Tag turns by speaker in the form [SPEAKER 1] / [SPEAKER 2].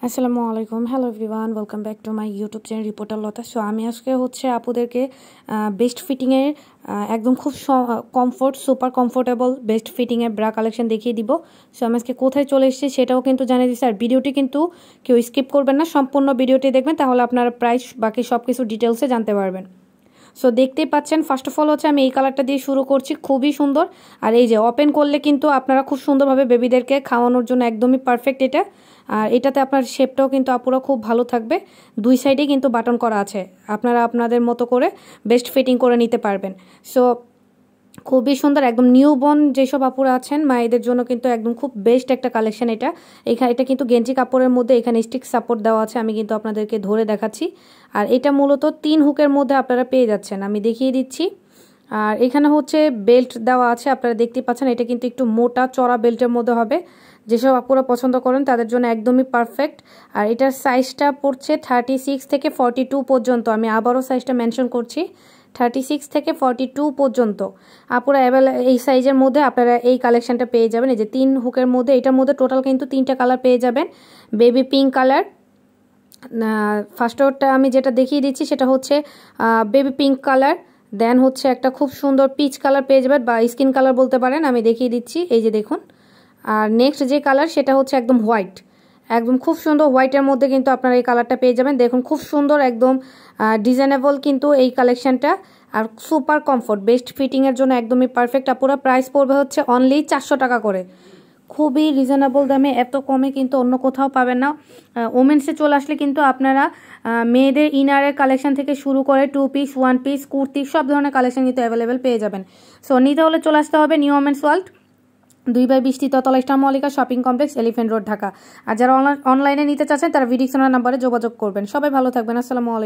[SPEAKER 1] আসসালামু আলাইকুম, hello everyone, welcome back to my YouTube channel reporter Lata. So আমি আজকে আপুদেরকে বেস্ট ফিটিংয়ের একদম খুব সুপার কমফোর্টেবল বেস্ট ফিটিংয়ের ব্রা কালেকশন দেখিয়ে দিব। সো আমি আজকে কোথায় চলে এসেছি সেটাও কিন্তু জানিয়ে দিচ্ছি। আর ভিডিওটি কিন্তু কেউ স্কিপ করবেন না, সম্পূর্ণ ভিডিওটি দেখবেন, তাহলে আপনারা প্রাইস বাকি সব কিছু ডিটেলসে জানতে পারবেন। সো দেখতেই পাচ্ছেন, ফার্স্ট অফ অল হচ্ছে আমি এই কালারটা দিয়ে শুরু করছি, খুবই সুন্দর। আর এই যে ওপেন করলে কিন্তু আপনারা খুব সুন্দরভাবে বেবিদেরকে খাওয়ানোর জন্য একদমই পারফেক্ট এটা। আর এটাতে আপনার শেপটাও কিন্তু আপুরা খুব ভালো থাকবে। দুই সাইডে কিন্তু বাটন করা আছে, আপনারা আপনাদের মতো করে বেস্ট ফিটিং করে নিতে পারবেন। সো খুবই সুন্দর, একদম নিউবর্ন যেসব আপুরা আছেন মায়েদের জন্য কিন্তু একদম খুব বেস্ট একটা কালেকশন এটা। এটা কিন্তু গেঞ্জি কাপড়ের মধ্যে এখানে স্টিক সাপোর্ট দেওয়া আছে, আমি কিন্তু আপনাদেরকে ধরে দেখাচ্ছি। আর এটা মূলত 3 হুকের মধ্যে আপনারা পেয়ে যাচ্ছেন, আমি দেখিয়ে দিচ্ছি। আর এখানে হচ্ছে বেল্ট দেওয়া আছে, আপনারা দেখতে পাচ্ছেন। এটা কিন্তু একটু মোটা চড়া বেল্টের মধ্যে হবে, যেসব আপুরা পছন্দ করেন তাদের জন্য একদমই পারফেক্ট। আর এটার সাইজটা পড়ছে 36 থেকে 42 পর্যন্ত, আমি আবারও সাইজটা মেনশন করছি, 36 থেকে 42 পর্যন্ত আপুরা এই সাইজের মধ্যে আপনারা এই কালেকশনটা পেয়ে যাবেন। এই যে 3 হুকের মধ্যে, এটার মধ্যে টোটাল কিন্তু 3টা কালার পেয়ে যাবেন। বেবি পিঙ্ক কালার, ফার্স্ট ওয়ারটা আমি যেটা দেখিয়ে দিচ্ছি সেটা হচ্ছে বেবি পিঙ্ক কালার, দেন হচ্ছে একটা খুব সুন্দর পিচ কালার পেয়ে যাবেন, বা স্কিন কালার বলতে পারেন, আমি দেখিয়ে দিচ্ছি, এই যে দেখুন। আর নেক্সট যে কালার সেটা হচ্ছে একদম হোয়াইট, একদম খুব সুন্দর হোয়াইটের মধ্যে কিন্তু আপনারা এই কালারটা পেয়ে যাবেন। দেখুন খুব সুন্দর, একদম ডিজাইনেবল কিন্তু এই কালেকশনটা। আর সুপার কমফোর্ট বেস্ট ফিটিংয়ের জন্য একদমই পারফেক্ট। পুরো প্রাইস পড়বে হচ্ছে অনলি 400 টাকা করে, খুবই রিজনেবল দামে, এত কমে কিন্তু অন্য কোথাও পাবেন না। ওমেন্সে চলে আসলে কিন্তু আপনারা মেয়েদের ইনারের কালেকশন থেকে শুরু করে 2 পিস 1 পিস কুর্তি সব ধরনের কালেকশন কিন্তু অ্যাভেলেবেল পেয়ে যাবেন। সো নিতে হলে চলে আসতে হবে নিউ ওমেন্স ওয়ার্ল্ড, 2/20 তলা Eastern Mallika shopping complex, Elephant Road, Dhaka. আর যারা অনলাইনে নিতে চাচ্ছেন তারা ভিডিও নাম্বারে যোগাযোগ করবেন। সবাই ভালো থাকবেন, আসসালামু আলাইকুম।